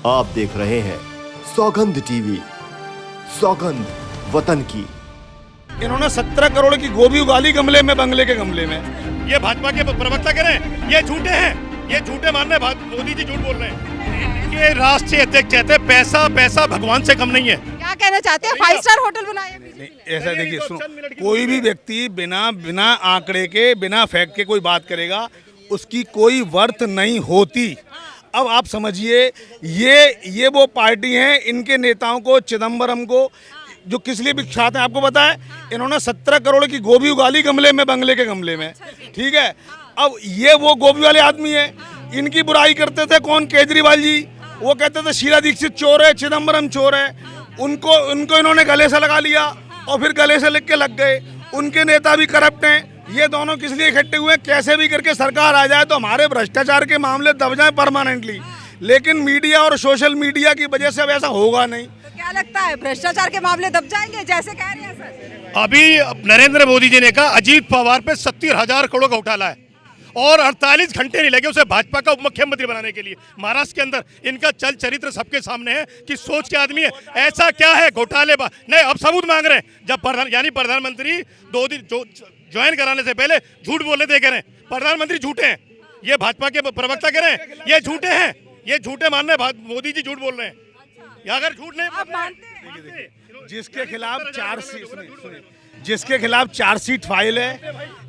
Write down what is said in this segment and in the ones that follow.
आप देख रहे हैं सौगंध टीवी, सौगंध वतन की। इन्होंने 17 करोड़ की गोभी उगा ली गमले में, बंगले के गमले में। ये भाजपा के प्रवक्ता कह रहे हैं ये झूठे हैं, ये झूठे मानने मोदी जी झूठ बोल रहे हैं। ये राष्ट्रीय अध्यक्ष कहते हैं पैसा पैसा भगवान से कम नहीं है। क्या कहना चाहते हैं? 5 स्टार होटल बनाया ऐसा देखिए, कोई भी व्यक्ति बिना आंकड़े के, बिना फैक्ट के कोई बात करेगा, उसकी कोई वर्थ नहीं होती। अब आप समझिए, ये वो पार्टी है, इनके नेताओं को, चिदम्बरम को, जो किस लिए विख्यात है आपको पता है? इन्होंने 17 करोड़ की गोभी उगा ली गमले में, बंगले के गमले में। ठीक है, अब ये वो गोभी वाले आदमी है। इनकी बुराई करते थे कौन? केजरीवाल जी। वो कहते थे शीला दीक्षित चोर है, चिदम्बरम चोर है। उनको इन्होंने गले से लगा लिया और फिर गले से लिख के लग गए। उनके नेता भी करप्ट हैं। ये दोनों किस लिए इकट्ठे हुए? कैसे भी करके सरकार आ जाए तो हमारे भ्रष्टाचार के मामले दब जाए परमानेंटली। लेकिन मीडिया और सोशल मीडिया की वजह से अब ऐसा होगा नहीं। तो क्या लगता है, भ्रष्टाचार के मामले दब जाएंगे जैसे कह रहे हैं सर? अभी नरेंद्र मोदी जी ने कहा अजीत पवार पे 70,000 करोड़ का घोटाला है और 48 घंटे नहीं लगे उसे भाजपा का उप मुख्यमंत्री बनाने के लिए। महाराष्ट्र के अंदर इनका चल चरित्र सबके सामने है कि सोच के आदमी है। ऐसा क्या है घोटाले नहीं, अब सबूत मांग रहे हैं। जब प्रधानमंत्री 2 दिन ज्वाइन कराने से पहले झूठ बोले थे, कह रहे हैं प्रधानमंत्री झूठे हैं। ये भाजपा के प्रवक्ता कह रहे हैं ये झूठे हैं, ये झूठे मानने मोदी जी झूठ बोल रहे हैं। या अगर झूठ नहीं आप मानते हैं? जिसके खिलाफ चार्जशीट फाइल है,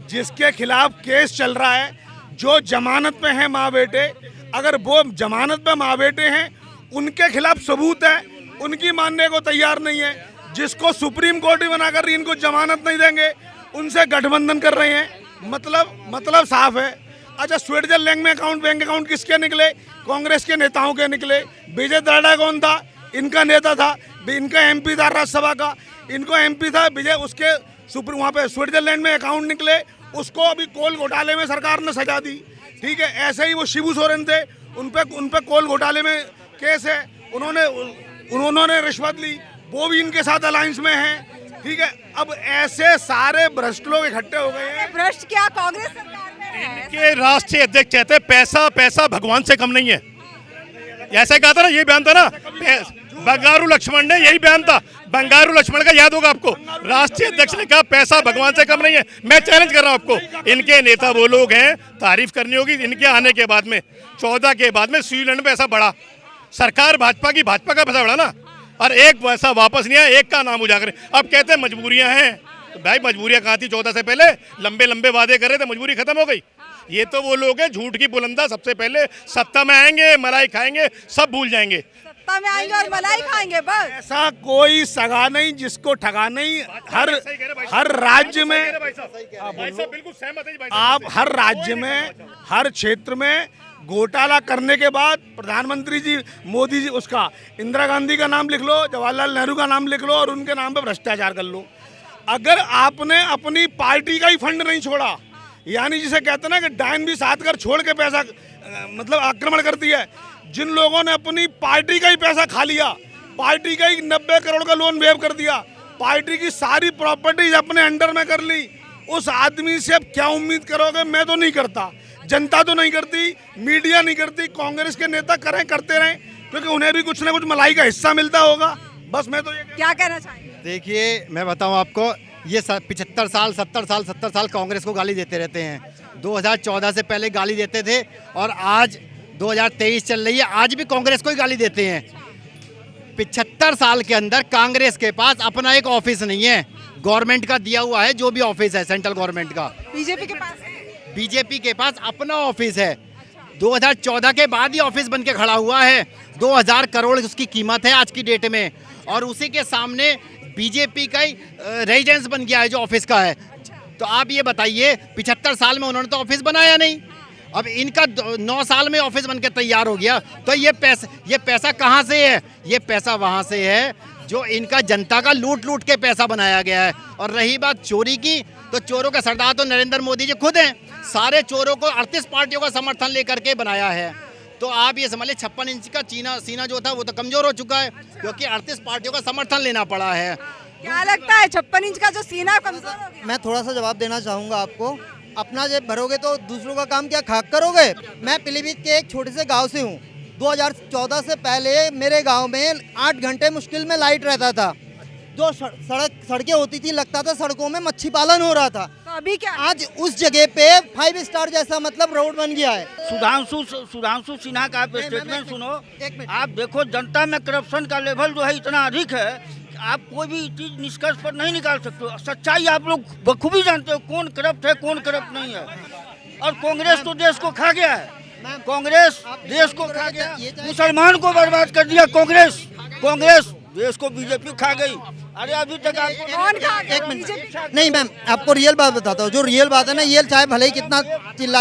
जिसके खिलाफ केस चल रहा है, जो जमानत पे हैं माँ बेटे, अगर वो जमानत पे माँ बेटे हैं, उनके खिलाफ सबूत है, उनकी मानने को तैयार नहीं है। जिसको सुप्रीम कोर्ट ही बना कर इनको जमानत नहीं देंगे, उनसे गठबंधन कर रहे हैं। मतलब साफ है। अच्छा, स्विट्जरलैंड में बैंक अकाउंट किसके निकले? कांग्रेस के नेताओं के निकले। विजय दाड़ा कौन था? इनका नेता था, इनका एमपी था राज्यसभा का, इनको एमपी था विजय। उसके वहाँ पे स्विट्जरलैंड में अकाउंट निकले, उसको अभी कोल घोटाले में सरकार ने सजा दी। ठीक है, ऐसे ही वो शिबू सोरेन थे, उन पे कोल घोटाले में केस है। उन्होंने रिश्वत ली, वो भी इनके साथ अलायंस में है। ठीक है, अब ऐसे सारे भ्रष्ट लोग इकट्ठे हो गए हैं। भ्रष्ट क्या कांग्रेस सरकार में है? इनके राष्ट्रीय अध्यक्ष कहते हैं पैसा पैसा भगवान से कम नहीं है। ऐसा कहा था ना, ये बयान था ना बंगारू लक्ष्मण ने, यही बयान था बंगारू लक्ष्मण का, याद होगा आपको। राष्ट्रीय अध्यक्ष ने कहा पैसा भगवान से कम नहीं है। मैं चैलेंज कर रहा हूं आपको, इनके नेता वो लोग हैं, तारीफ करनी होगी। इनके आने के बाद में 14 के बाद में स्विट्जरलैंड में ऐसा बढ़ा, सरकार भाजपा का पैसा बढ़ा ना, और एक पैसा वापस नहीं आया, एक का नाम उजागर। अब कहते हैं मजबूरियां हैं, तो भाई मजबूरियां कहाँ थी 14 से पहले? लंबे वादे कर रहे थे, मजबूरी खत्म हो गई। ये तो वो लोग हैं झूठ की बुलंदा, सबसे पहले सत्ता में आएंगे, मलाई खाएंगे, सब भूल जाएंगे। सत्ता में आएंगे और मलाई खाएंगे बस। ऐसा कोई सगा नहीं जिसको ठगा नहीं। हर राज्य में बिल्कुल सहमत है। आप हर राज्य में, हर क्षेत्र में घोटाला करने के बाद प्रधानमंत्री जी मोदी जी, उसका इंदिरा गांधी का नाम लिख लो, जवाहरलाल नेहरू का नाम लिख लो और उनके नाम पे भ्रष्टाचार कर लो। अगर आपने अपनी पार्टी का ही फंड नहीं छोड़ा, यानी जिसे कहते हैं ना कि डायन भी साथ कर छोड़ के पैसा मतलब आक्रमण करती है, जिन लोगों ने अपनी पार्टी का ही पैसा खा लिया, पार्टी का ही 90 करोड़ का लोन वेव कर दिया, पार्टी की सारी प्रॉपर्टीज अपने अंडर में कर ली, उस आदमी से अब क्या उम्मीद करोगे? मैं तो नहीं करता, जनता तो नहीं करती, मीडिया नहीं करती, कांग्रेस के नेता करते रहें, क्योंकि उन्हें भी कुछ ना कुछ मलाई का हिस्सा मिलता होगा। बस मैं तो ये क्या कहना चाहेंगे? देखिए, मैं बताऊं आपको, ये 75 साल 70 साल कांग्रेस को गाली देते रहते हैं। 2014 से पहले गाली देते थे और आज 2023 चल रही है, आज भी कांग्रेस को ही गाली देते हैं। 75 साल के अंदर कांग्रेस के पास अपना एक ऑफिस नहीं है, गवर्नमेंट का दिया हुआ है जो भी ऑफिस है सेंट्रल गवर्नमेंट का। बीजेपी के पास अपना ऑफिस है, 2014 के बाद ही ऑफिस बन के खड़ा हुआ है। 2000 करोड़ उसकी कीमत है आज की डेट में, और उसी के सामने बीजेपी का ही रेजिडेंस बन गया है जो ऑफिस का है। तो आप ये बताइए, 75 साल में उन्होंने तो ऑफिस बनाया नहीं, अब इनका 9 साल में ऑफिस बन के तैयार हो गया। तो ये पैसा कहाँ से है? ये पैसा वहाँ से है जो इनका जनता का लूट के पैसा बनाया गया है। और रही बात चोरी की, तो चोरों का सरदार तो नरेंद्र मोदी जी खुद हैं। सारे चोरों को 38 पार्टियों का समर्थन लेकर के बनाया है। तो आप ये समझ लें 56 इंच का सीना जो था वो तो कमजोर हो चुका है, क्योंकि 38 पार्टियों का समर्थन लेना पड़ा है। क्या लगता है 56 इंच का जो सीना कमजोर हो गया? मैं थोड़ा सा जवाब देना चाहूँगा आपको। अपना जेब भरोगे तो दूसरों का काम क्या खाक करोगे? मैं पीलीभीत के एक छोटे से गांव से हूँ। 2014 से पहले मेरे गांव में 8 घंटे मुश्किल में लाइट रहता था। जो सड़कें होती थी, लगता था सड़कों में मच्छी पालन हो रहा था। तो अभी क्या? आज उस जगह पे 5 स्टार जैसा मतलब रोड बन गया है। सुधांशु सिन्हा का आप स्टेटमेंट सुनो। एक मिनट। आप देखो जनता में करप्शन का लेवल जो है इतना अधिक है, आप कोई भी चीज निष्कर्ष पर नहीं निकाल सकते हो। सच्चाई आप लोग बखूबी जानते हो कौन करप्ट है कौन करप्ट नहीं है। और कांग्रेस तो देश को खा गया है, कांग्रेस देश को खा गया, मुसलमान को बर्बाद कर दिया कांग्रेस देश को बीजेपी खा गई। अरे अभी तक आपको कौन खा गया? एक मिनट। नहीं मैम, आपको रियल बात बताता हूँ। जो रियल बात है ना, ये चाहे भले ही कितना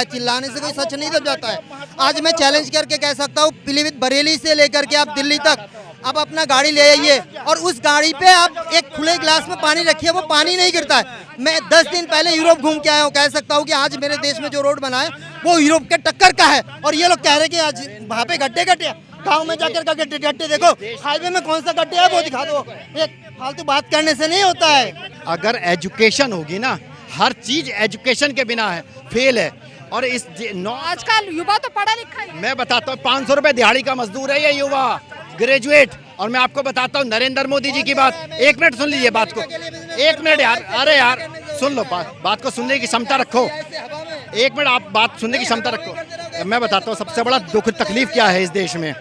चिल्लाने से कोई सच नहीं दब जाता है। आज मैं चैलेंज करके कह सकता हूँ, पीलीभीत बरेली से लेकर के आप दिल्ली तक आप अपना गाड़ी ले आइए और उस गाड़ी पे आप एक खुले गिलास में पानी रखिए, वो पानी नहीं गिरता है। मैं 10 दिन पहले यूरोप घूम के आया हूँ, कह सकता हूँ कि आज मेरे देश में जो रोड बना है वो यूरोप के टक्कर का है। और ये लोग कह रहे हैं कि आज वहाँ पे गड्ढे गाँव में जाकर का गड्ढे देखो, हाईवे में कौन सा गड्ढे है वो दिखा दो। एक फालतू बात करने से नहीं होता है। अगर एजुकेशन होगी ना, हर चीज एजुकेशन के बिना है, फेल है। और इस आजकल युवा तो पढ़ा लिखा ही है। मैं बताता हूँ, 500 रुपए दिहाड़ी का मजदूर है ये युवा ग्रेजुएट। और मैं आपको बताता हूँ नरेंद्र मोदी जी की बात। 1 मिनट सुन लीजिए बात को, 1 मिनट यार। अरे यार सुन लो, बात को सुनने की क्षमता रखो। 1 मिनट आप बात सुनने की क्षमता रखो। मैं बताता हूँ सबसे बड़ा दुख तकलीफ क्या है इस देश में।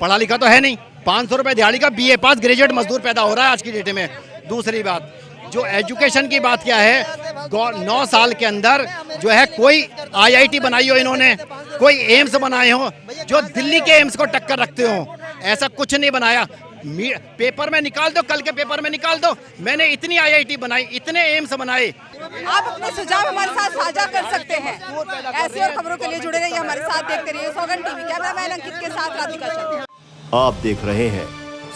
पढ़ा लिखा तो है नहीं, 500 रुपए दिहाड़ी का BA पास ग्रेजुएट मजदूर पैदा हो रहा है आज की डेट में। दूसरी बात, जो एजुकेशन की बात क्या है, 9 साल के अंदर जो है कोई IIT बनाई हो इन्होंने, कोई एम्स बनाए हो जो दिल्ली के एम्स को टक्कर रखते हो, ऐसा कुछ नहीं बनाया। पेपर में निकाल दो, कल के पेपर में निकाल दो। मैंने इतनी IIT बनाई, इतने एम्स बनाए। आप अपने सुझाव हमारे साथ साझा कर सकते हैं। ऐसी और खबरों के लिए जुड़े रहिए हमारे साथ, देखते रहिए सौगंध टीवी। कैमरामैन अंकित के साथ राधिका शर्मा। आप देख रहे हैं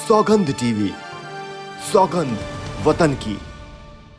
सौगंध टीवी, सौगंध वतन की।